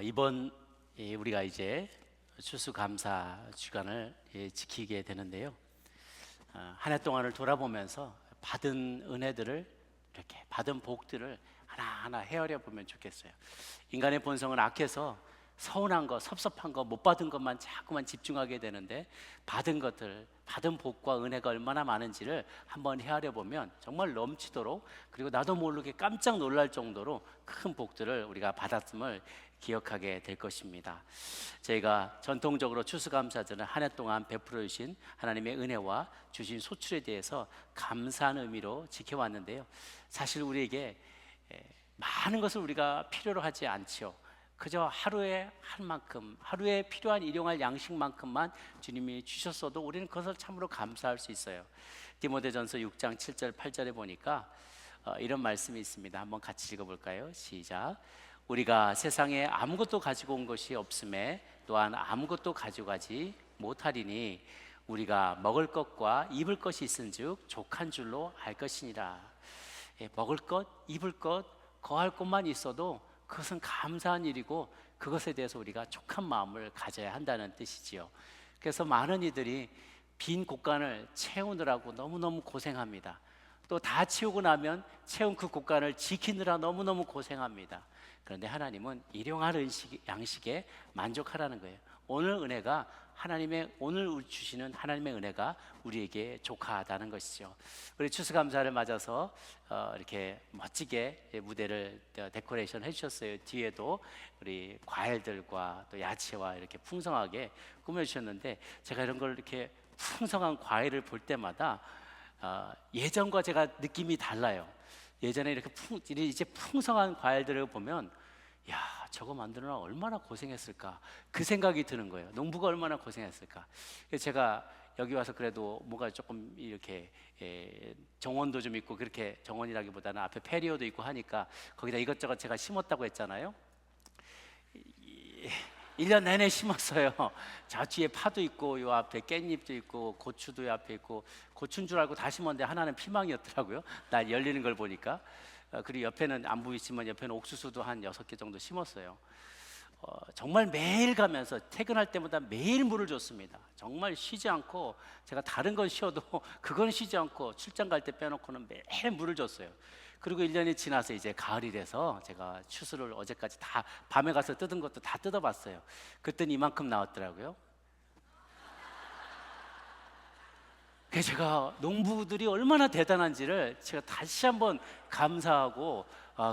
이번 우리가 이제 추수감사 주간을 지키게 되는데요. 한 해 동안을 돌아보면서 받은 은혜들을, 이렇게 받은 복들을 하나하나 헤아려 보면 좋겠어요. 인간의 본성은 악해서 서운한 거, 섭섭한 거, 못 받은 것만 자꾸만 집중하게 되는데, 받은 것들, 받은 복과 은혜가 얼마나 많은지를 한번 헤아려 보면 정말 넘치도록, 그리고 나도 모르게 깜짝 놀랄 정도로 큰 복들을 우리가 받았음을 기억하게 될 것입니다. 저희가 전통적으로 추수감사절은 한 해 동안 베풀어 주신 하나님의 은혜와 주신 소출에 대해서 감사하는 의미로 지켜왔는데요. 사실 우리에게 많은 것을 우리가 필요로 하지 않죠. 그저 하루에 할 만큼, 하루에 필요한 일용할 양식만큼만 주님이 주셨어도 우리는 그것을 참으로 감사할 수 있어요. 디모데전서 6장 7절 8절에 보니까 이런 말씀이 있습니다. 한번 같이 읽어볼까요? 시작. 우리가 세상에 아무것도 가지고 온 것이 없음에 또한 아무것도 가져가지 못하리니 우리가 먹을 것과 입을 것이 있은즉 족한 줄로 알 것이니라. 먹을 것, 입을 것, 거할 것만 있어도 그것은 감사한 일이고, 그것에 대해서 우리가 족한 마음을 가져야 한다는 뜻이지요. 그래서 많은 이들이 빈 곳간을 채우느라고 너무너무 고생합니다. 또 다 채우고 나면 채운 그 곳간을 지키느라 너무너무 고생합니다. 그런데 하나님은 일용할 양식에 만족하라는 거예요. 오늘 은혜가 오늘 주시는 하나님의 은혜가 우리에게 족하다는 것이죠. 우리 추수감사를 맞아서 이렇게 멋지게 무대를 데코레이션 해주셨어요. 뒤에도 우리 과일들과 또 야채와 이렇게 풍성하게 꾸며주셨는데, 제가 이런 걸 이렇게 풍성한 과일을 볼 때마다 예전과 제가 느낌이 달라요. 예전에 이렇게 이제 풍성한 과일들을 보면, 야, 저거 만드느라 얼마나 고생했을까, 그 생각이 드는 거예요. 농부가 얼마나 고생했을까. 그래서 제가 여기 와서 그래도 뭔가 조금 이렇게 정원도 좀 있고, 그렇게 정원이라기보다는 앞에 페리오도 있고 하니까 거기다 이것저것 제가 심었다고 했잖아요. 1년 내내 심었어요. 저 뒤에 파도 있고, 요 앞에 깻잎도 있고, 고추도 앞에 있고, 고추인 줄 알고 다 심었는데 하나는 피망이었더라고요. 날 열리는 걸 보니까. 그리고 옆에는 안 보이지만 옆에는 옥수수도 한 6개 정도 심었어요. 정말 매일 가면서 퇴근할 때마다 매일 물을 줬습니다. 정말 쉬지 않고, 제가 다른 건 쉬어도 그건 쉬지 않고 출장 갈 때 빼놓고는 매일 물을 줬어요. 그리고 1년이 지나서 이제 가을이 돼서 제가 추수를 어제까지 다, 밤에 가서 뜯은 것도 다 뜯어봤어요. 그랬더니 이만큼 나왔더라고요. 그래서 제가 농부들이 얼마나 대단한지를 제가 다시 한번 감사하고,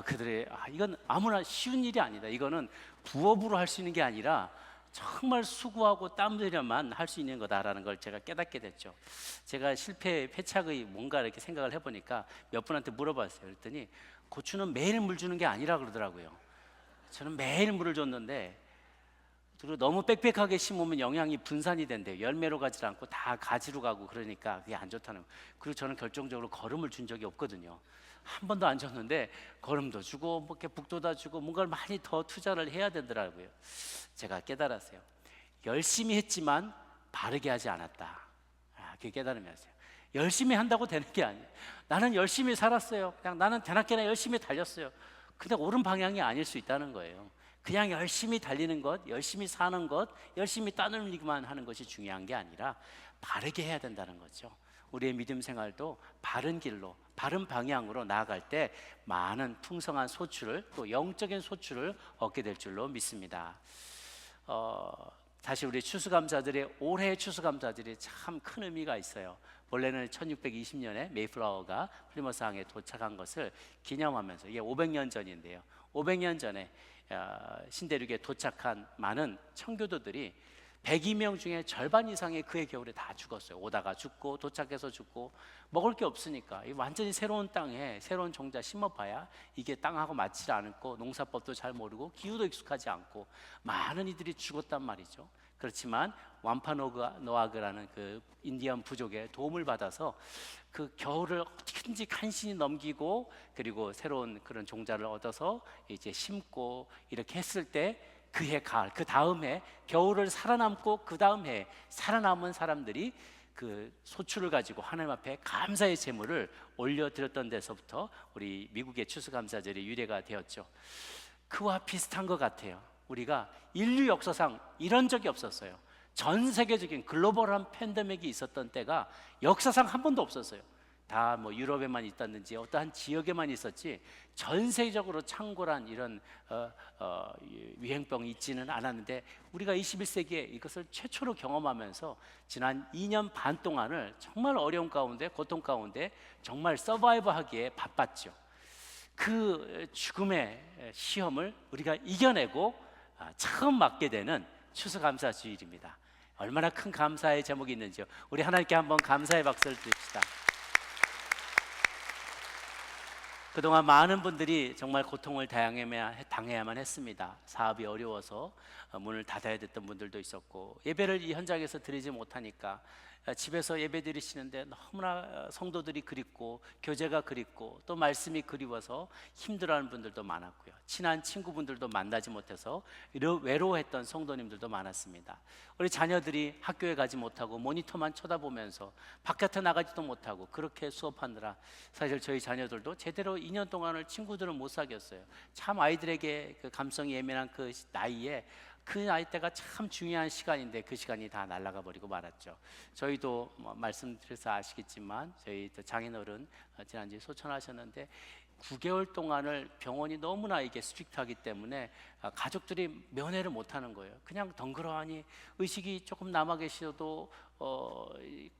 그들의 이건 아무나 쉬운 일이 아니다. 이거는 부업으로 할 수 있는 게 아니라 정말 수고하고 땀 들여만 할 수 있는 거다라는 걸 제가 깨닫게 됐죠. 제가 실패의 패착의 뭔가 이렇게 생각을 해보니까 몇 분한테 물어봤어요. 그랬더니 고추는 매일 물 주는 게 아니라 그러더라고요. 저는 매일 물을 줬는데, 그리고 너무 빽빽하게 심으면 영양이 분산이 된대요. 열매로 가지 않고 다 가지로 가고, 그러니까 그게 안 좋다는 거예요. 그리고 저는 결정적으로 거름을 준 적이 없거든요. 한 번도 안 줬는데 거름도 주고 뭐 이렇게 북돋아 주고 뭔가를 많이 더 투자를 해야 되더라고요. 제가 깨달았어요. 열심히 했지만 바르게 하지 않았다. 그게 깨달음이었어요. 열심히 한다고 되는 게 아니에요. 나는 열심히 살았어요. 그냥 나는 대낮게나 열심히 달렸어요. 근데 옳은 방향이 아닐 수 있다는 거예요. 그냥 열심히 달리는 것, 열심히 사는 것, 열심히 땀 흘리기만 하는 것이 중요한 게 아니라 바르게 해야 된다는 거죠. 우리의 믿음 생활도 바른 길로, 바른 방향으로 나아갈 때 많은 풍성한 소출을, 또 영적인 소출을 얻게 될 줄로 믿습니다. 사실 우리 추수감사들의, 올해 추수감사들이 참 큰 의미가 있어요. 원래는 1620년에 메이플라워가 플리머스 항에 도착한 것을 기념하면서, 이게 500년 전인데요, 500년 전에 신대륙에 도착한 많은 청교도들이 102명 중에 절반 이상의 그해 겨울에 다 죽었어요. 오다가 죽고 도착해서 죽고, 먹을 게 없으니까 완전히 새로운 땅에 새로운 종자 심어봐야 이게 땅하고 맞지 않고, 농사법도 잘 모르고 기후도 익숙하지 않고 많은 이들이 죽었단 말이죠. 그렇지만 완파노아그라는 그 인디언 부족의 도움을 받아서 그 겨울을 어떻게든지 간신히 넘기고, 그리고 새로운 그런 종자를 얻어서 이제 심고, 이렇게 했을 때 그해 가을, 그 다음 해 겨울을 살아남고, 그 다음 해 살아남은 사람들이 그 소출을 가지고 하나님 앞에 감사의 제물을 올려드렸던 데서부터 우리 미국의 추수감사절이 유래가 되었죠. 그와 비슷한 것 같아요. 우리가 인류 역사상 이런 적이 없었어요. 전 세계적인 글로벌한 팬데믹이 있었던 때가 역사상 한 번도 없었어요. 다 뭐 유럽에만 있었는지 어떠한 지역에만 있었지 전 세계적으로 창궐한 이런 유행병이 있지는 않았는데, 우리가 21세기에 이것을 최초로 경험하면서 지난 2년 반 동안을 정말 어려운 가운데, 고통 가운데 정말 서바이브하기에 바빴죠. 그 죽음의 시험을 우리가 이겨내고 처음 맞게 되는 추수감사주일입니다. 얼마나 큰 감사의 제목이 있는지요. 우리 하나님께 한번 감사의 박수를 드립시다. 그동안 많은 분들이 정말 고통을 당해야만 했습니다. 사업이 어려워서 문을 닫아야 됐던 분들도 있었고, 예배를 이 현장에서 드리지 못하니까 집에서 예배 드리시는데 너무나 성도들이 그립고 교제가 그립고 또 말씀이 그리워서 힘들어하는 분들도 많았고요. 친한 친구분들도 만나지 못해서 외로워했던 성도님들도 많았습니다. 우리 자녀들이 학교에 가지 못하고 모니터만 쳐다보면서 바깥에 나가지도 못하고 그렇게 수업하느라 사실 저희 자녀들도 제대로 2년 동안을 친구들은 못 사귀었어요. 참 아이들에게 그 감성이 예민한 그 나이에, 그 나이 때가 참 중요한 시간인데 그 시간이 다 날아가 버리고 말았죠. 저희도 말씀드려서 아시겠지만 저희 장인어른 지난주에 소천하셨는데 9개월 동안을 병원이 너무나 이게 스트릭트하기 때문에 가족들이 면회를 못하는 거예요. 그냥 덩그러니 의식이 조금 남아 계셔도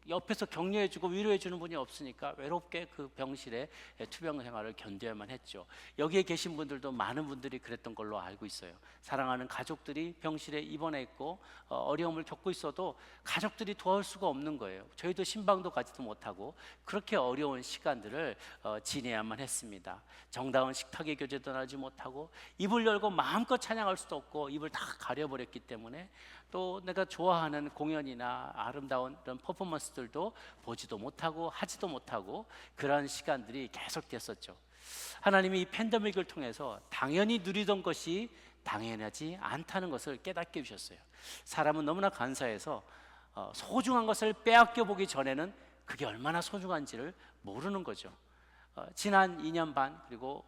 옆에서 격려해주고 위로해주는 분이 없으니까 외롭게 그 병실에 투병 생활을 견뎌야만 했죠. 여기에 계신 분들도 많은 분들이 그랬던 걸로 알고 있어요. 사랑하는 가족들이 병실에 입원해 있고 어려움을 겪고 있어도 가족들이 도와줄 수가 없는 거예요. 저희도 신방도 가지도 못하고 그렇게 어려운 시간들을 지내야만 했습니다. 정다운 식탁의 교제도 나지 못하고 입을 열고 마음껏 찬양할 수도 없고 입을 다 가려버렸기 때문에 또 내가 좋아하는 공연이나 아름다운 이런 퍼포먼스들도 보지도 못하고 하지도 못하고 그런 시간들이 계속됐었죠. 하나님이 이 팬데믹을 통해서 당연히 누리던 것이 당연하지 않다는 것을 깨닫게 해주셨어요. 사람은 너무나 간사해서 소중한 것을 빼앗겨 보기 전에는 그게 얼마나 소중한지를 모르는 거죠. 지난 2년 반 그리고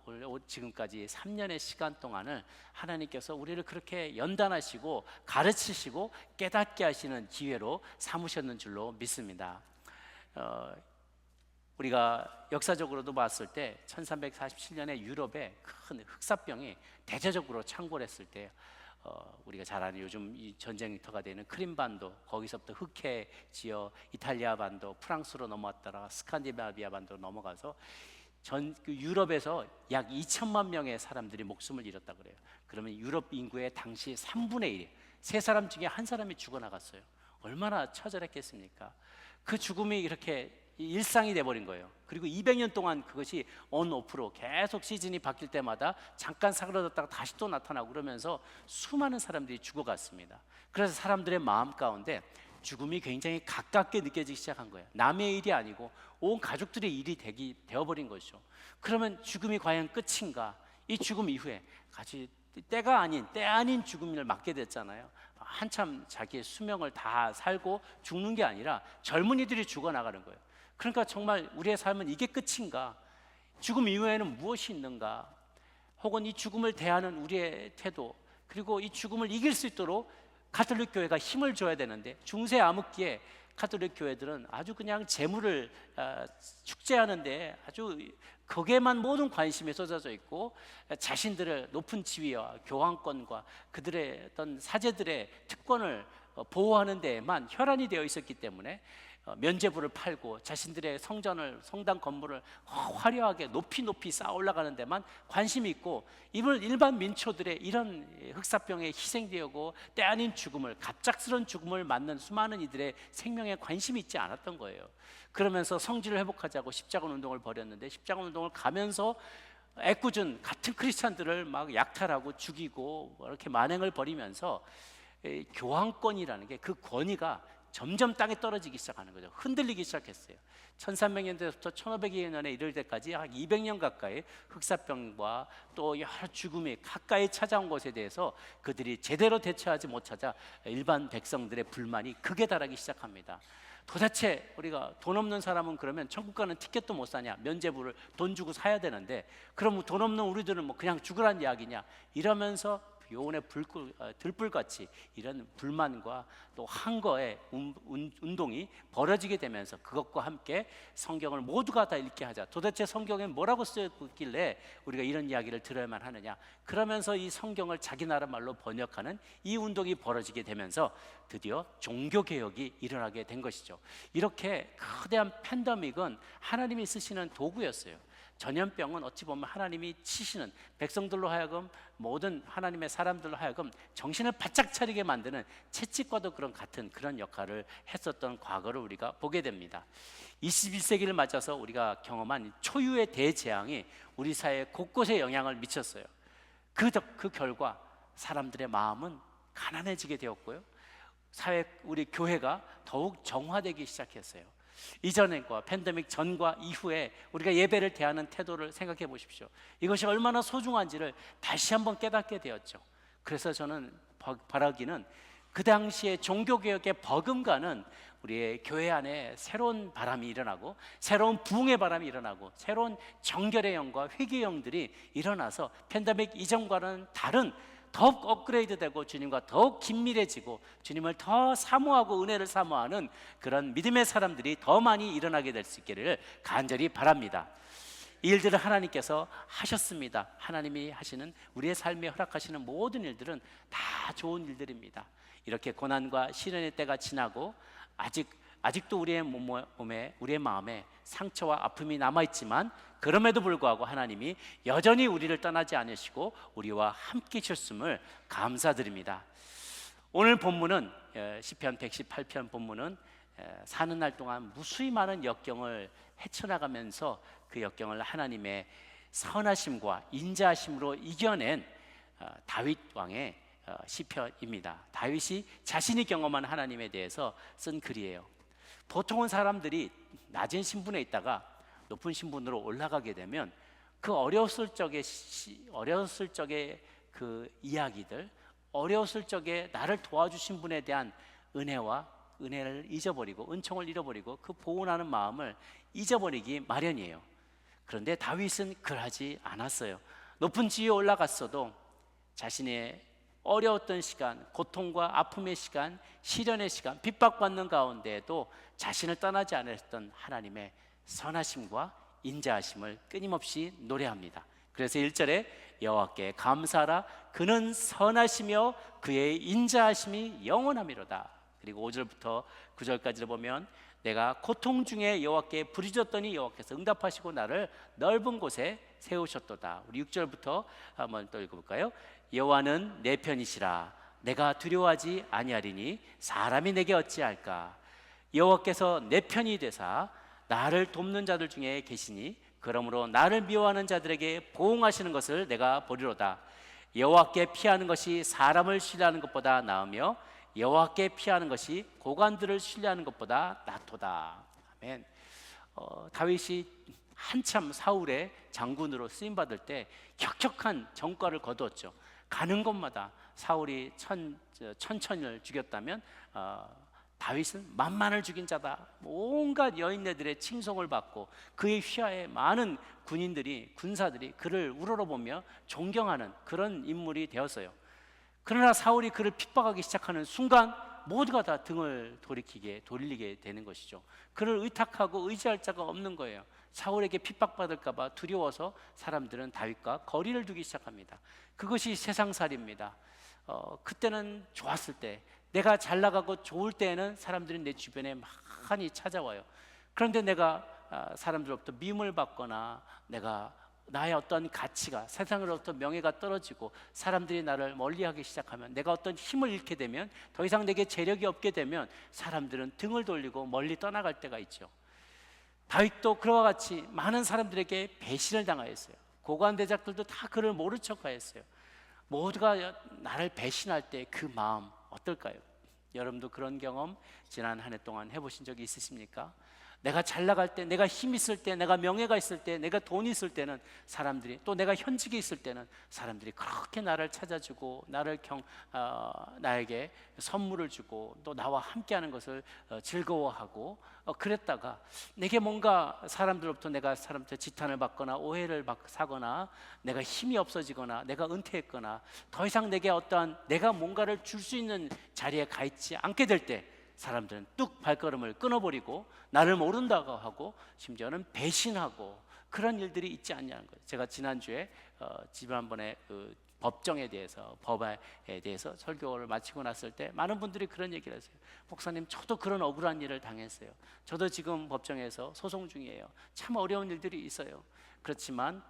지금까지 3년의 시간 동안을 하나님께서 우리를 그렇게 연단하시고 가르치시고 깨닫게 하시는 기회로 삼으셨는 줄로 믿습니다. 우리가 역사적으로도 봤을 때 1347년에 유럽에 큰 흑사병이 대대적으로 창궐했을 때 우리가 잘 아는 요즘 이 전쟁터가 되는 크림반도, 거기서부터 흑해 지역, 이탈리아 반도, 프랑스로 넘어왔다가 스칸디나비아 반도로 넘어가서 그 유럽에서 약 2천만 명의 사람들이 목숨을 잃었다 그래요. 그러면 유럽 인구의 당시 3분의 1, 세 사람 중에 한 사람이 죽어나갔어요. 얼마나 처절했겠습니까? 그 죽음이 이렇게 일상이 돼버린 거예요. 그리고 200년 동안 그것이 온오프로 계속 시즌이 바뀔 때마다 잠깐 사그러졌다가 다시 또 나타나고 그러면서 수많은 사람들이 죽어갔습니다. 그래서 사람들의 마음 가운데 죽음이 굉장히 가깝게 느껴지기 시작한 거예요. 남의 일이 아니고 온 가족들의 일이 되어버린 것이죠. 그러면 죽음이 과연 끝인가? 이 죽음 이후에 같이 때 아닌 죽음을 맞게 됐잖아요. 한참 자기의 수명을 다 살고 죽는 게 아니라 젊은이들이 죽어나가는 거예요. 그러니까 정말 우리의 삶은 이게 끝인가? 죽음 이후에는 무엇이 있는가? 혹은 이 죽음을 대하는 우리의 태도, 그리고 이 죽음을 이길 수 있도록 가톨릭 교회가 힘을 줘야 되는데, 중세 암흑기에 가톨릭 교회들은 아주 그냥 재물을 축제하는데 아주 거기에만 모든 관심이 쏟아져 있고, 자신들의 높은 지위와 교황권과 그들의 어떤 사제들의 특권을 보호하는 데에만 혈안이 되어 있었기 때문에 면죄부를 팔고 자신들의 성당 건물을 화려하게 높이 쌓아 올라가는 데만 관심이 있고, 일반 민초들의 이런 흑사병에 희생되고 때 아닌 죽음을, 갑작스러운 죽음을 맞는 수많은 이들의 생명에 관심이 있지 않았던 거예요. 그러면서 성질을 회복하자고 십자군 운동을 벌였는데, 십자군 운동을 가면서 애꿎은 같은 크리스찬들을 막 약탈하고 죽이고 이렇게 만행을 벌이면서 교황권이라는 게, 그 권위가 점점 땅에 떨어지기 시작하는 거죠. 흔들리기 시작했어요. 1300년대부터 1500년에 이를 때까지 약 200년 가까이 흑사병과 또 여러 죽음이 가까이 찾아온 것에 대해서 그들이 제대로 대처하지 못하자 일반 백성들의 불만이 극에 달하기 시작합니다. 도대체 우리가 돈 없는 사람은 그러면 천국 가는 티켓도 못 사냐? 면죄부를 돈 주고 사야 되는데, 그럼 돈 없는 우리들은 뭐 그냥 죽으란 이야기냐? 이러면서 비오온의 들불같이 이런 불만과 또 항거의 운동이 벌어지게 되면서 그것과 함께 성경을 모두가 다 읽게 하자. 도대체 성경에 뭐라고 쓰였길래 우리가 이런 이야기를 들어야만 하느냐. 그러면서 이 성경을 자기 나라 말로 번역하는 이 운동이 벌어지게 되면서 드디어 종교개혁이 일어나게 된 것이죠. 이렇게 거대한 팬데믹은 하나님이 쓰시는 도구였어요. 전염병은 어찌 보면 하나님이 치시는, 백성들로 하여금, 모든 하나님의 사람들로 하여금 정신을 바짝 차리게 만드는, 채찍과도 같은 그런 역할을 했었던 과거를 우리가 보게 됩니다. 21세기를 맞아서 우리가 경험한 초유의 대재앙이 우리 사회 곳곳에 영향을 미쳤어요. 그 결과 사람들의 마음은 가난해지게 되었고요, 우리 교회가 더욱 정화되기 시작했어요. 이전과 팬데믹 전과 이후에 우리가 예배를 대하는 태도를 생각해 보십시오. 이것이 얼마나 소중한지를 다시 한번 깨닫게 되었죠. 그래서 저는 바라기는 그 당시에 종교개혁의 버금가는 우리의 교회 안에 새로운 바람이 일어나고, 새로운 부흥의 바람이 일어나고, 새로운 정결의 영과 회개의 영들이 일어나서 팬데믹 이전과는 다른, 더욱 업그레이드되고 주님과 더욱 긴밀해지고 주님을 더 사모하고 은혜를 사모하는 그런 믿음의 사람들이 더 많이 일어나게 될 수 있기를 간절히 바랍니다. 이 일들을 하나님께서 하셨습니다. 하나님이 하시는, 우리의 삶에 허락하시는 모든 일들은 다 좋은 일들입니다. 이렇게 고난과 시련의 때가 지나고 아직도 우리의 몸에, 우리의 마음에 상처와 아픔이 남아있지만, 그럼에도 불구하고 하나님이 여전히 우리를 떠나지 않으시고 우리와 함께 하셨음을 감사드립니다. 오늘 본문은 시편 118편 본문은 사는 날 동안 무수히 많은 역경을 헤쳐나가면서 그 역경을 하나님의 선하심과 인자하심으로 이겨낸 다윗 왕의 시편입니다. 다윗이 자신이 경험한 하나님에 대해서 쓴 글이에요. 보통은 사람들이 낮은 신분에 있다가 높은 신분으로 올라가게 되면 그 어려웠을 적의 그 이야기들, 어려웠을 적에 나를 도와주신 분에 대한 은혜를 잊어버리고, 은총을 잃어버리고 그 보온하는 마음을 잊어버리기 마련이에요. 그런데 다윗은 그러지 않았어요. 높은 지위에 올라갔어도 자신의 어려웠던 시간, 고통과 아픔의 시간, 시련의 시간, 핍박받는 가운데에도 자신을 떠나지 않으셨던 하나님의 선하심과 인자하심을 끊임없이 노래합니다. 그래서 1절에 여호와께 감사하라, 그는 선하시며 그의 인자하심이 영원하미로다. 그리고 5절부터 9절까지를 보면 내가 고통 중에 여호와께 부르짖었더니 여호와께서 응답하시고 나를 넓은 곳에 세우셨도다. 우리 6절부터 한번 또 읽어볼까요? 여호와는 내 편이시라, 내가 두려워하지 아니하리니 사람이 내게 어찌할까. 여호와께서 내 편이 되사 나를 돕는 자들 중에 계시니 그러므로 나를 미워하는 자들에게 보응하시는 것을 내가 보리로다. 여호와께 피하는 것이 사람을 신뢰하는 것보다 나으며 여호와께 피하는 것이 고관들을 신뢰하는 것보다 낫도다. 아멘. 다윗이 한참 사울의 장군으로 쓰임받을 때 혁혁한 전과를 거두었죠. 가는 곳마다 사울이 천천을 죽였다면 다윗은 만만을 죽인 자다, 온갖 여인네들의 칭송을 받고 그의 휘하에 많은 군사들이 그를 우러러보며 존경하는 그런 인물이 되었어요. 그러나 사울이 그를 핍박하기 시작하는 순간 모두가 다 등을 돌리게 되는 것이죠. 그를 의탁하고 의지할 자가 없는 거예요. 사울에게 핍박받을까 봐 두려워서 사람들은 다윗과 거리를 두기 시작합니다. 그것이 세상살이입니다. 그때는 좋았을 때, 내가 잘 나가고 좋을 때에는 사람들이 내 주변에 많이 찾아와요. 그런데 내가 사람들로부터 미움을 받거나 나의 어떤 가치가, 세상으로부터 명예가 떨어지고 사람들이 나를 멀리하기 시작하면, 내가 어떤 힘을 잃게 되면, 더 이상 내게 재력이 없게 되면 사람들은 등을 돌리고 멀리 떠나갈 때가 있죠. 다윗도 그와 같이 많은 사람들에게 배신을 당하였어요. 고관대작들도 다 그를 모른 척하였어요. 모두가 나를 배신할 때 그 마음 어떨까요? 여러분도 그런 경험 지난 한 해 동안 해보신 적이 있으십니까? 내가 잘 나갈 때, 내가 힘 있을 때, 내가 명예가 있을 때, 내가 돈이 있을 때는 사람들이, 또 내가 현직에 있을 때는 사람들이 그렇게 나를 찾아주고 나에게 선물을 주고 또 나와 함께하는 것을 즐거워하고 그랬다가 내게 뭔가 사람들로부터 내가 사람한테 지탄을 받거나 오해를 사거나 내가 힘이 없어지거나 내가 은퇴했거나 더 이상 내게 어떠한 내가 뭔가를 줄 수 있는 자리에 가 있지 않게 될 때 사람들은 뚝 발걸음을 끊어버리고 나를 모른다고 하고 심지어는 배신하고 그런 일들이 있지 않냐는 거예요. 제가 지난주에 지난번에 그 법정에 대해서 법에 대해서 설교를 마치고 났을 때 많은 분들이 그런 얘기를 하세요. 목사님, 저도 그런 억울한 일을 당했어요. 저도 지금 법정에서 소송 중이에요. 참 어려운 일들이 있어요. 그렇지만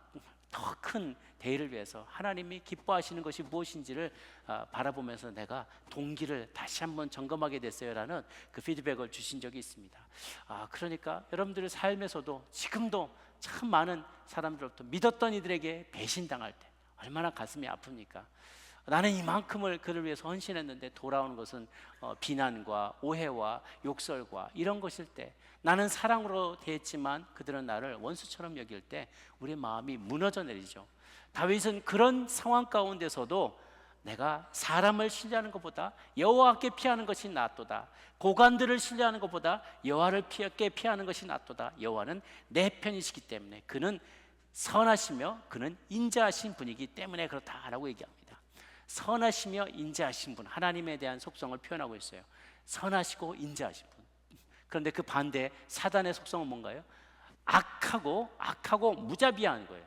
더 큰 대의를 위해서 하나님이 기뻐하시는 것이 무엇인지를 바라보면서 내가 동기를 다시 한번 점검하게 됐어요라는 그 피드백을 주신 적이 있습니다. 그러니까 여러분들의 삶에서도 지금도 참 많은 사람들로부터 믿었던 이들에게 배신당할 때 얼마나 가슴이 아픕니까? 나는 이만큼을 그를 위해서 헌신했는데 돌아오는 것은 비난과 오해와 욕설과 이런 것일 때, 나는 사랑으로 대했지만 그들은 나를 원수처럼 여길 때 우리의 마음이 무너져 내리죠. 다윗은 그런 상황 가운데서도 내가 사람을 신뢰하는 것보다 여호와께 피하는 것이 낫도다. 고관들을 신뢰하는 것보다 여호와를 피하는 것이 낫도다. 여호와는 내 편이시기 때문에, 그는 선하시며 그는 인자하신 분이기 때문에 그렇다라고 얘기합니다. 선하시며 인자하신 분, 하나님에 대한 속성을 표현하고 있어요. 선하시고 인자하신 분. 그런데 그 반대 사단의 속성은 뭔가요? 악하고 무자비한 거예요.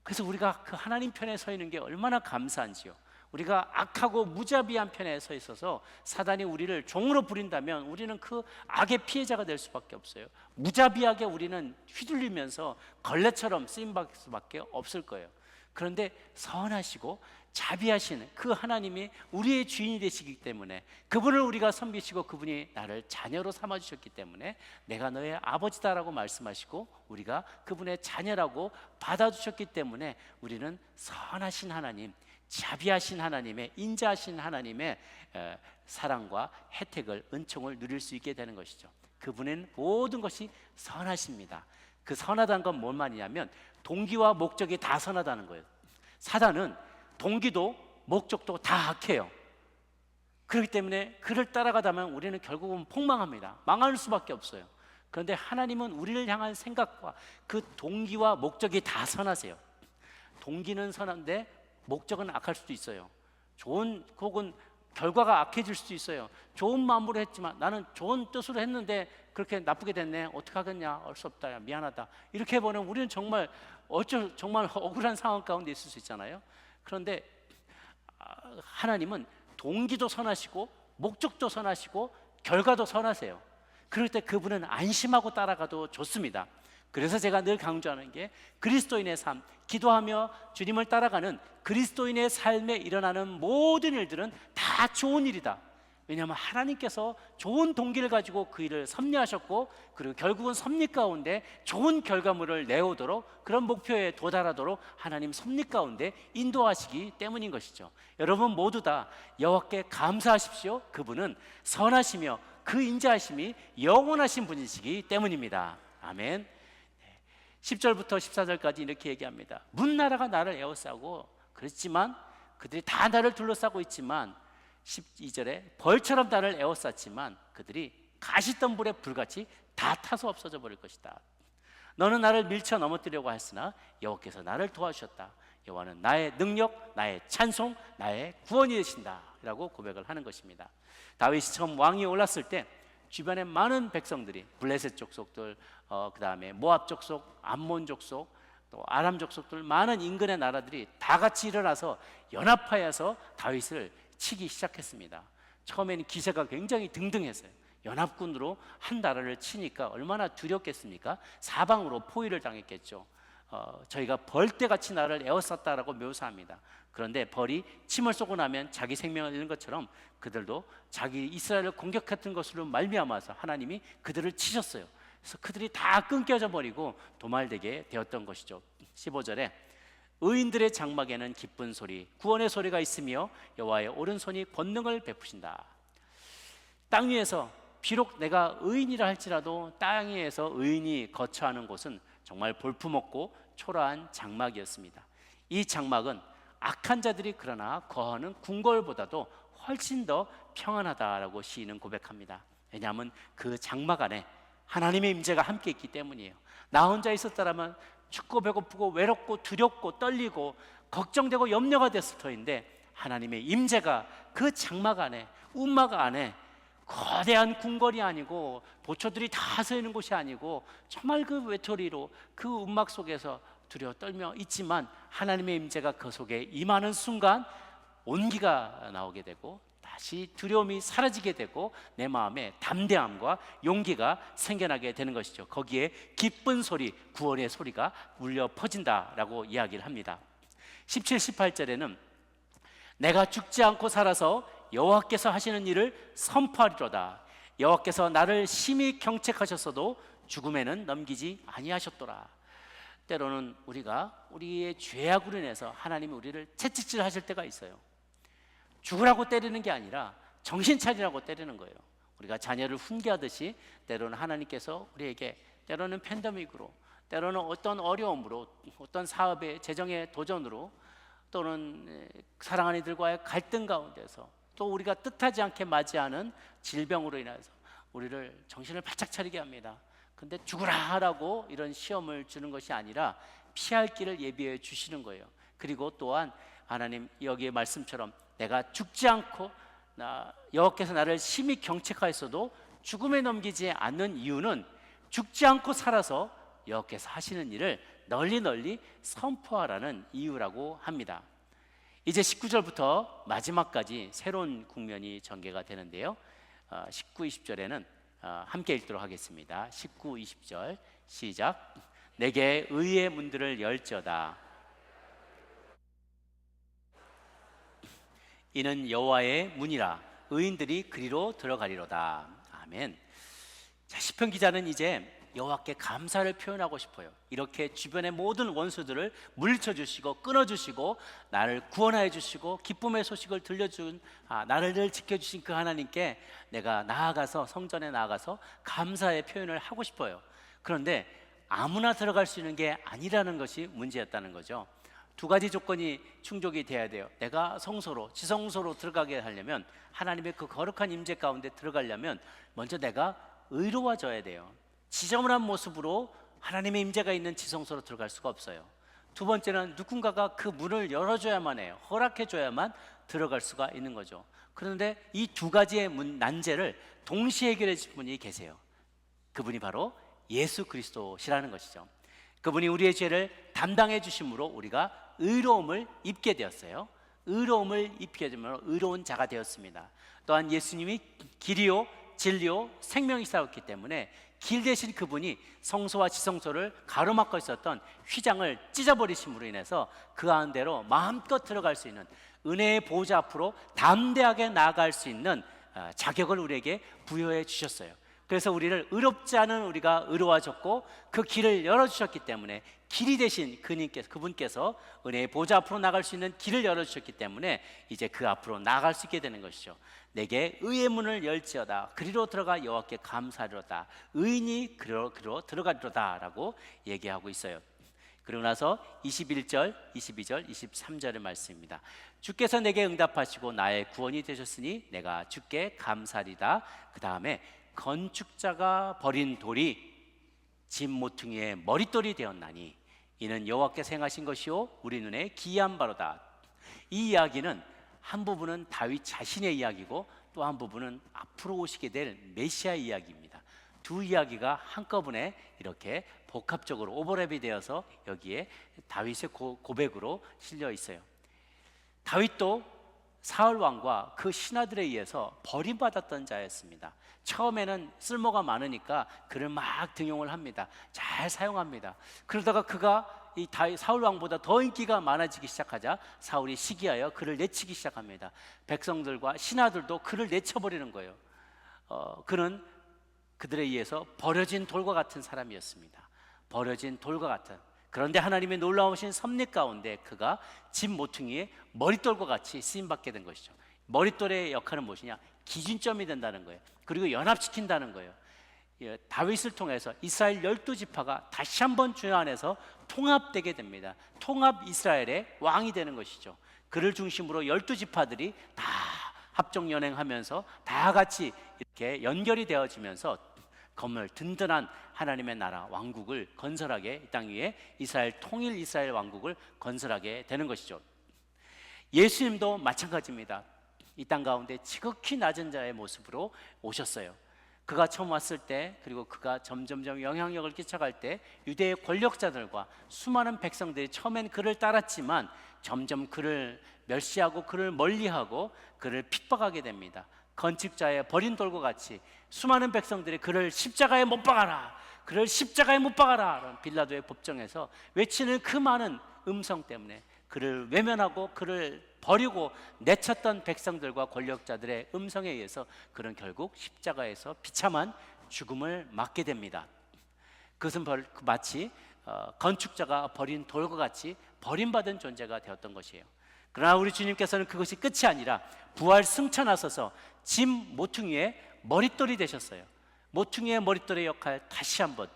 그래서 우리가 그 하나님 편에 서 있는 게 얼마나 감사한지요. 우리가 악하고 무자비한 편에 서 있어서 사단이 우리를 종으로 부린다면 우리는 그 악의 피해자가 될 수밖에 없어요. 무자비하게 우리는 휘둘리면서 걸레처럼 쓰임받을 수밖에 없을 거예요. 그런데 선하시고 자비하시는 그 하나님이 우리의 주인이 되시기 때문에, 그분을 우리가 섬기시고 그분이 나를 자녀로 삼아주셨기 때문에 내가 너의 아버지다라고 말씀하시고 우리가 그분의 자녀라고 받아주셨기 때문에 우리는 선하신 하나님, 자비하신 하나님의, 인자하신 하나님의 사랑과 혜택을, 은총을 누릴 수 있게 되는 것이죠. 그분은 모든 것이 선하십니다. 그 선하다는 건 뭔 말이냐면 동기와 목적이 다 선하다는 거예요. 사단은 동기도 목적도 다 악해요. 그렇기 때문에 그를 따라가다면 우리는 결국은 폭망합니다. 망할 수밖에 없어요. 그런데 하나님은 우리를 향한 생각과 그 동기와 목적이 다 선하세요. 동기는 선한데 목적은 악할 수도 있어요. 혹은 결과가 악해질 수도 있어요. 좋은 마음으로 했지만 나는 좋은 뜻으로 했는데 그렇게 나쁘게 됐네. 어떡하겠냐, 알 수 없다, 야, 미안하다, 이렇게 해보면 우리는 정말 억울한 상황 가운데 있을 수 있잖아요. 그런데 하나님은 동기도 선하시고 목적도 선하시고 결과도 선하세요. 그럴 때 그분은 안심하고 따라가도 좋습니다. 그래서 제가 늘 강조하는 게 그리스도인의 삶, 기도하며 주님을 따라가는 그리스도인의 삶에 일어나는 모든 일들은 다 좋은 일이다. 왜냐하면 하나님께서 좋은 동기를 가지고 그 일을 섭리하셨고, 그리고 결국은 섭리 가운데 좋은 결과물을 내오도록, 그런 목표에 도달하도록 하나님 섭리 가운데 인도하시기 때문인 것이죠. 여러분 모두 다 여호와께 감사하십시오. 그분은 선하시며 그 인자하심이 영원하신 분이시기 때문입니다. 아멘. 10절부터 14절까지 이렇게 얘기합니다. 문나라가 나를 에워싸고 그랬지만, 그들이 다 나를 둘러싸고 있지만, 12절에 벌처럼 나를 에워쌌지만 그들이 가시덤불에 불같이 다 타서 없어져 버릴 것이다. 너는 나를 밀쳐 넘어뜨리려고 했으나 여호와께서 나를 도와주셨다. 여호와는 나의 능력, 나의 찬송, 나의 구원이 되신다 라고 고백을 하는 것입니다. 다윗이 처음 왕위에 올랐을 때 주변에 많은 백성들이, 블레셋 족속들, 그 다음에 모압 족속, 암몬 족속, 또 아람 족속들, 많은 인근의 나라들이 다 같이 일어나서 연합하여서 다윗을 치기 시작했습니다. 처음에는 기세가 굉장히 등등했어요. 연합군으로 한 나라를 치니까 얼마나 두렵겠습니까? 사방으로 포위를 당했겠죠. 저희가 벌떼같이 나를 에워쌌다라고 묘사합니다. 그런데 벌이 침을 쏘고 나면 자기 생명을 잃는 것처럼 그들도 자기 이스라엘을 공격했던 것으로 말미암아서 하나님이 그들을 치셨어요. 그래서 그들이 다 끊겨져 버리고 도말되게 되었던 것이죠. 15절에 의인들의 장막에는 기쁜 소리, 구원의 소리가 있으며 여호와의 오른손이 권능을 베푸신다. 땅 위에서 비록 내가 의인이라 할지라도 땅 위에서 의인이 거처하는 곳은 정말 볼품없고 초라한 장막이었습니다. 이 장막은 악한 자들이 그러나 거하는 궁궐보다도 훨씬 더 평안하다라고 시인은 고백합니다. 왜냐하면 그 장막 안에 하나님의 임재가 함께 있기 때문이에요. 나 혼자 있었다라면 춥고 배고프고 외롭고 두렵고 떨리고 걱정되고 염려가 됐을 터인데, 하나님의 임재가 그 장막 안에, 움막 안에, 거대한 궁궐이 아니고 보초들이 다 서 있는 곳이 아니고 정말 그 외톨이로 그 움막 속에서 두려워 떨며 있지만, 하나님의 임재가 그 속에 임하는 순간 온기가 나오게 되고 다시 두려움이 사라지게 되고 내 마음에 담대함과 용기가 생겨나게 되는 것이죠. 거기에 기쁜 소리, 구원의 소리가 울려 퍼진다라고 이야기를 합니다. 17, 18절에는 내가 죽지 않고 살아서 여호와께서 하시는 일을 선포하리로다. 여호와께서 나를 심히 경책하셨어도 죽음에는 넘기지 아니하셨더라. 때로는 우리가 우리의 죄악으로 인해서 하나님이 우리를 채찍질 하실 때가 있어요. 죽으라고 때리는 게 아니라 정신 차리라고 때리는 거예요. 우리가 자녀를 훈계하듯이 때로는 하나님께서 우리에게, 때로는 팬데믹으로, 때로는 어떤 어려움으로, 어떤 사업의 재정의 도전으로, 또는 사랑하는 이들과의 갈등 가운데서, 또 우리가 뜻하지 않게 맞이하는 질병으로 인해서 우리를 정신을 바짝 차리게 합니다. 근데 죽으라라고 이런 시험을 주는 것이 아니라 피할 길을 예비해 주시는 거예요. 그리고 또한 하나님 여기의 말씀처럼 내가 죽지 않고 여호와께서 나를 심히 경책하였어도 죽음에 넘기지 않는 이유는 죽지 않고 살아서 여호와께서 하시는 일을 널리 널리 선포하라는 이유라고 합니다. 이제 19절부터 마지막까지 새로운 국면이 전개가 되는데요, 19, 20절에는 함께 읽도록 하겠습니다. 19, 20절 시작. 내게 의의 문들을 열지어다. 이는 여호와의 문이라 의인들이 그리로 들어가리로다. 아멘. 자, 시편 기자는 이제 여호와께 감사를 표현하고 싶어요. 이렇게 주변의 모든 원수들을 물리쳐 주시고 끊어 주시고 나를 구원하여 주시고 기쁨의 소식을 들려준 나를 늘 지켜주신 그 하나님께 내가 나아가서, 성전에 나아가서 감사의 표현을 하고 싶어요. 그런데 아무나 들어갈 수 있는 게 아니라는 것이 문제였다는 거죠. 두 가지 조건이 충족이 돼야 돼요. 내가 성소로, 지성소로 들어가게 하려면, 하나님의 그 거룩한 임재 가운데 들어가려면 먼저 내가 의로워져야 돼요. 지저분한 모습으로 하나님의 임재가 있는 지성소로 들어갈 수가 없어요. 두 번째는 누군가가 그 문을 열어줘야만 해요. 허락해줘야만 들어갈 수가 있는 거죠. 그런데 이 두 가지의 난제를 동시에 해결해 줄 분이 계세요. 그분이 바로 예수 그리스도시라는 것이죠. 그분이 우리의 죄를 담당해 주심으로 우리가 의로움을 입게 되었어요. 의로움을 입게 되면 의로운 자가 되었습니다. 또한 예수님이 길이요 진리요 생명이시였기 때문에 길 대신 그분이 성소와 지성소를 가로막고 있었던 휘장을 찢어버리심으로 인해서 그 가운데로 마음껏 들어갈 수 있는, 은혜의 보좌 앞으로 담대하게 나아갈 수 있는 자격을 우리에게 부여해 주셨어요. 그래서 우리를 의롭지 않은 우리가 의로워졌고 그 길을 열어주셨기 때문에, 길이 되신 그분께서 은혜의 보좌 앞으로 나갈 수 있는 길을 열어주셨기 때문에 이제 그 앞으로 나아갈 수 있게 되는 것이죠. 내게 의의 문을 열지어다. 그리로 들어가 여호와께 감사하리로다. 의인이 그리로 들어가리로다 라고 얘기하고 있어요. 그리고 나서 21절, 22절, 23절의 말씀입니다. 주께서 내게 응답하시고 나의 구원이 되셨으니 내가 주께 감사리다. 그 다음에 건축자가 버린 돌이 집 모퉁이의 머릿돌이 되었나니 이는 여호와께서 행하신 것이요 우리 눈에 기이한 바로다. 이 이야기는 한 부분은 다윗 자신의 이야기고 또 한 부분은 앞으로 오시게 될 메시아의 이야기입니다. 두 이야기가 한꺼번에 이렇게 복합적으로 오버랩이 되어서 여기에 다윗의 고백으로 실려 있어요. 다윗도 사울 왕과 그 신하들에 의해서 버림받았던 자였습니다. 처음에는 쓸모가 많으니까 그를 막 등용을 합니다. 잘 사용합니다. 그러다가 그가 이 사울 왕보다 더 인기가 많아지기 시작하자 사울이 시기하여 그를 내치기 시작합니다. 백성들과 신하들도 그를 내쳐버리는 거예요. 그는 그들에 의해서 버려진 돌과 같은 사람이었습니다. 버려진 돌과 같은. 그런데 하나님의 놀라우신 섭리 가운데 그가 집 모퉁이의 머릿돌과 같이 쓰임받게 된 것이죠. 머릿돌의 역할은 무엇이냐? 기준점이 된다는 거예요. 그리고 연합시킨다는 거예요. 예, 다윗을 통해서 이스라엘 12지파가 다시 한번 주 안에서 통합되게 됩니다. 통합 이스라엘의 왕이 되는 것이죠. 그를 중심으로 12지파들이 다 합종연행하면서 다 같이 이렇게 연결이 되어지면서 건물 든든한 하나님의 나라 왕국을 건설하게, 이 땅 위에 이스라엘 통일 이스라엘 왕국을 건설하게 되는 것이죠. 예수님도 마찬가지입니다. 이 땅 가운데 지극히 낮은 자의 모습으로 오셨어요. 그가 처음 왔을 때, 그리고 그가 점점점 영향력을 끼쳐갈 때 유대의 권력자들과 수많은 백성들이 처음엔 그를 따랐지만 점점 그를 멸시하고 그를 멀리하고 그를 핍박하게 됩니다. 건축자의 버린 돌과 같이 수많은 백성들이 그를 십자가에 못 박아라, 그를 십자가에 못 박아라, 빌라도의 법정에서 외치는 그 많은 음성 때문에 그를 외면하고 그를 버리고 내쳤던 백성들과 권력자들의 음성에 의해서 그는 결국 십자가에서 비참한 죽음을 맞게 됩니다. 그것은 마치 건축자가 버린 돌과 같이 버림받은 존재가 되었던 것이에요. 그러나 우리 주님께서는 그것이 끝이 아니라 부활 승천하셔서 짐 모퉁이의 머릿돌이 되셨어요. 모퉁이의 머릿돌의 역할 다시 한번,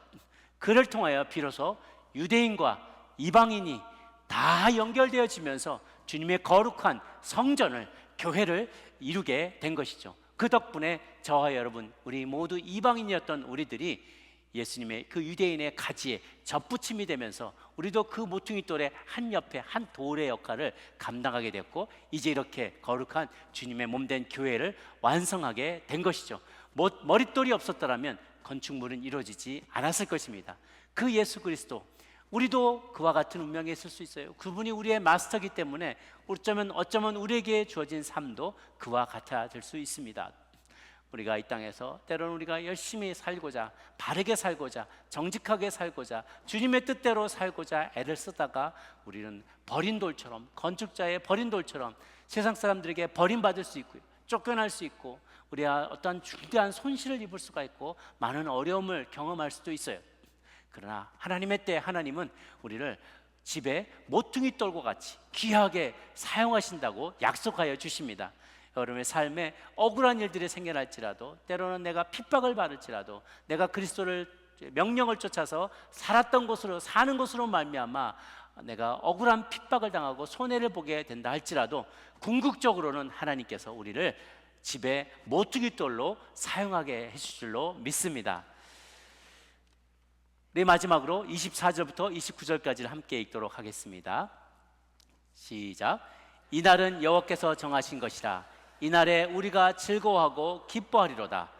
그를 통하여 비로소 유대인과 이방인이 다 연결되어지면서 주님의 거룩한 성전을, 교회를 이루게 된 것이죠. 그 덕분에 저와 여러분, 우리 모두 이방인이었던 우리들이 예수님의 그 유대인의 가지에 접붙임이 되면서 우리도 그 모퉁이 돌의 한 옆에 한 돌의 역할을 감당하게 됐고, 이제 이렇게 거룩한 주님의 몸된 교회를 완성하게 된 것이죠. 머릿돌이 없었더라면 건축물은 이루어지지 않았을 것입니다. 그 예수 그리스도, 우리도 그와 같은 운명에 있을 수 있어요. 그분이 우리의 마스터이기 때문에 어쩌면 우리에게 주어진 삶도 그와 같아 될 수 있습니다. 우리가 이 땅에서 때로는 우리가 열심히 살고자, 바르게 살고자, 정직하게 살고자, 주님의 뜻대로 살고자 애를 쓰다가 우리는 버린 돌처럼, 건축자의 버린 돌처럼 세상 사람들에게 버림받을 수 있고요, 쫓겨날 수 있고, 우리가 어떠한 중대한 손실을 입을 수가 있고 많은 어려움을 경험할 수도 있어요. 그러나 하나님의 때 하나님은 우리를 집에 모퉁이 돌과 같이 귀하게 사용하신다고 약속하여 주십니다. 여러분의 삶에 억울한 일들이 생겨날지라도, 때로는 내가 핍박을 받을지라도, 내가 그리스도를 명령을 쫓아서 살았던 곳으로, 사는 곳으로 말미암아 내가 억울한 핍박을 당하고 손해를 보게 된다 할지라도 궁극적으로는 하나님께서 우리를 집에 모퉁이 돌로 사용하게 해주실 줄로 믿습니다. 네, 마지막으로 24절부터 29절까지를 함께 읽도록 하겠습니다. 시작. 이날은 여호와께서 정하신 것이라. 이날에 우리가 즐거워하고 기뻐하리로다.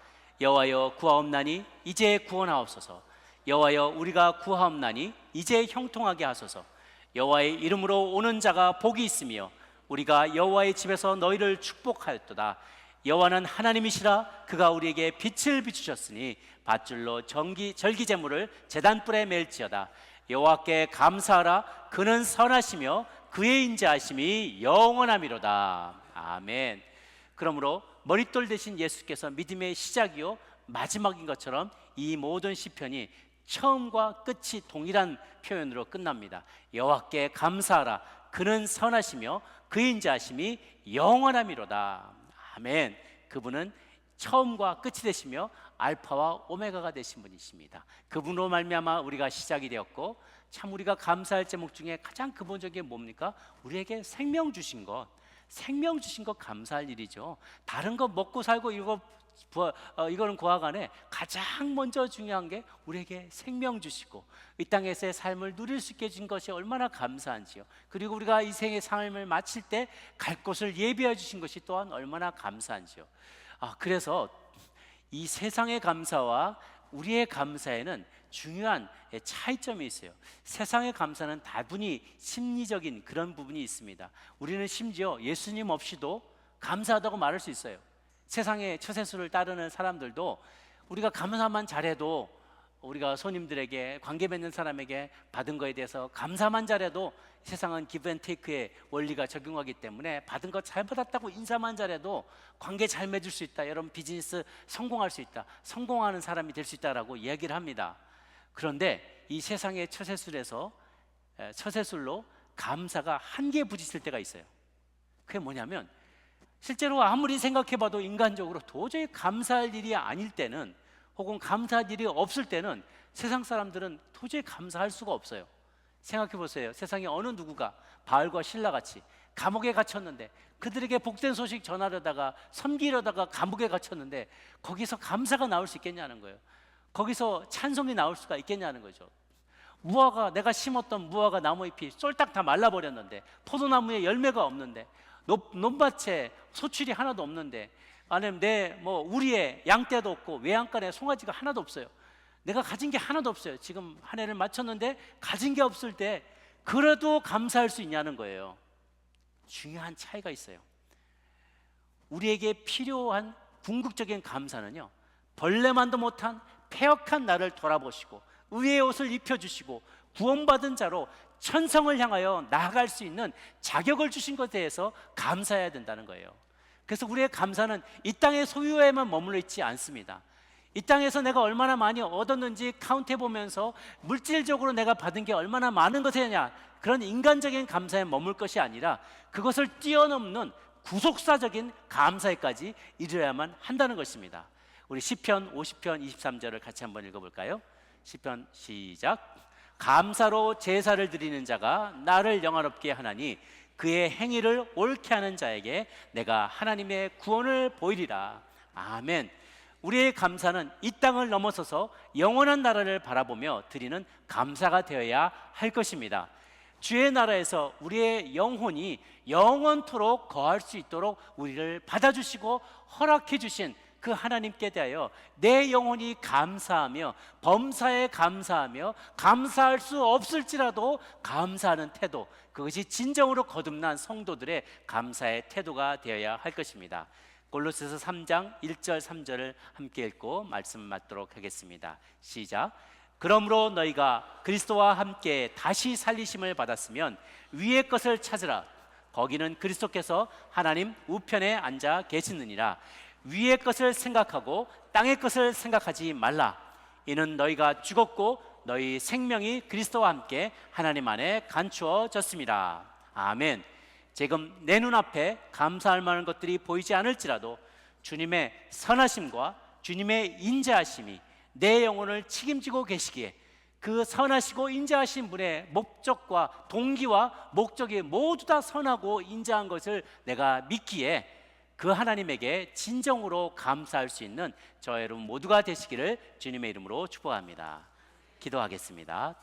여호와여 구하옵나니 이제 구원하옵소서. 여호와여 우리가 구하옵나니 이제 형통하게 하소서. 여호와의 이름으로 오는 자가 복이 있으며 우리가 여호와의 집에서 너희를 축복하였도다. 여호와는 하나님이시라. 그가 우리에게 빛을 비추셨으니 밧줄로 절기제물을 제단불에 맬지어다. 여호와께 감사하라. 그는 선하시며 그의 인자하심이 영원함이로다. 아멘. 그러므로 머릿돌 대신 예수께서 믿음의 시작이요 마지막인 것처럼 이 모든 시편이 처음과 끝이 동일한 표현으로 끝납니다. 여호와께 감사하라. 그는 선하시며 그의 인자하심이 영원함이로다. 아멘. 그분은 처음과 끝이 되시며 알파와 오메가가 되신 분이십니다. 그분으로 말미암아 우리가 시작이 되었고, 참 우리가 감사할 제목 중에 가장 근본적인 게 뭡니까? 우리에게 생명 주신 것, 생명 주신 것 감사할 일이죠. 다른 거 먹고 살고 이거는 고하간에 가장 먼저 중요한 게 우리에게 생명 주시고 이 땅에서의 삶을 누릴 수 있게 해준 것이 얼마나 감사한지요. 그리고 우리가 이 생의 삶을 마칠 때 갈 곳을 예비해 주신 것이 또한 얼마나 감사한지요. 그래서 이 세상의 감사와 우리의 감사에는 중요한 차이점이 있어요. 세상의 감사는 다분히 심리적인 그런 부분이 있습니다. 우리는 심지어 예수님 없이도 감사하다고 말할 수 있어요. 세상의 처세술을 따르는 사람들도 우리가 감사만 잘해도, 우리가 손님들에게, 관계 맺는 사람에게 받은 거에 대해서 감사만 잘해도, 세상은 기브 앤 테이크의 원리가 적용하기 때문에 받은 거 잘 받았다고 인사만 잘해도 관계 잘 맺을 수 있다, 여러분 비즈니스 성공할 수 있다, 성공하는 사람이 될 수 있다라고 이야기를 합니다. 그런데 이 세상의 처세술로 감사가 한계에 부딪힐 때가 있어요. 그게 뭐냐면 실제로 아무리 생각해봐도 인간적으로 도저히 감사할 일이 아닐 때는, 혹은 감사할 일이 없을 때는 세상 사람들은 도저히 감사할 수가 없어요. 생각해 보세요. 세상에 어느 누구가 바알과 신라같이 감옥에 갇혔는데, 그들에게 복된 소식 전하려다가 섬기려다가 감옥에 갇혔는데 거기서 감사가 나올 수 있겠냐는 거예요. 거기서 찬송이 나올 수가 있겠냐는 거죠. 무화과, 내가 심었던 무화과 나무잎이 쫄딱 다 말라버렸는데, 포도나무에 열매가 없는데, 논밭에 소출이 하나도 없는데, 아니면 우리의 양떼도 없고 외양간에 송아지가 하나도 없어요. 내가 가진 게 하나도 없어요. 지금 한 해를 마쳤는데 가진 게 없을 때 그래도 감사할 수 있냐는 거예요. 중요한 차이가 있어요. 우리에게 필요한 궁극적인 감사는요, 벌레만도 못한 패역한 나를 돌아보시고 의의 옷을 입혀주시고 구원받은 자로 천성을 향하여 나아갈 수 있는 자격을 주신 것에 대해서 감사해야 된다는 거예요. 그래서 우리의 감사는 이 땅의 소유에만 머물러 있지 않습니다. 이 땅에서 내가 얼마나 많이 얻었는지 카운트해보면서 물질적으로 내가 받은 게 얼마나 많은 것이냐, 그런 인간적인 감사에 머물 것이 아니라 그것을 뛰어넘는 구속사적인 감사에까지 이르러야만 한다는 것입니다. 우리 시편 50편 23절을 같이 한번 읽어볼까요? 시편 시작. 감사로 제사를 드리는 자가 나를 영화롭게 하나니 그의 행위를 옳게 하는 자에게 내가 하나님의 구원을 보이리라. 아멘. 우리의 감사는 이 땅을 넘어서서 영원한 나라를 바라보며 드리는 감사가 되어야 할 것입니다. 주의 나라에서 우리의 영혼이 영원토록 거할 수 있도록 우리를 받아주시고 허락해 주신 그 하나님께 대하여 내 영혼이 감사하며 범사에 감사하며 감사할 수 없을지라도 감사하는 태도, 그것이 진정으로 거듭난 성도들의 감사의 태도가 되어야 할 것입니다. 골로새서 3장 1절 3절을 함께 읽고 말씀 맞도록 하겠습니다. 시작. 그러므로 너희가 그리스도와 함께 다시 살리심을 받았으면 위의 것을 찾으라. 거기는 그리스도께서 하나님 우편에 앉아 계시느니라. 위의 것을 생각하고 땅의 것을 생각하지 말라. 이는 너희가 죽었고 너희 생명이 그리스도와 함께 하나님 안에 감추어졌습니다. 아멘. 지금 내 눈앞에 감사할 만한 것들이 보이지 않을지라도 주님의 선하심과 주님의 인자하심이 내 영혼을 책임지고 계시기에, 그 선하시고 인자하신 분의 목적과 동기와 목적이 모두 다 선하고 인자한 것을 내가 믿기에 그 하나님에게 진정으로 감사할 수 있는 저와 여러분 모두가 되시기를 주님의 이름으로 축복합니다. 기도하겠습니다.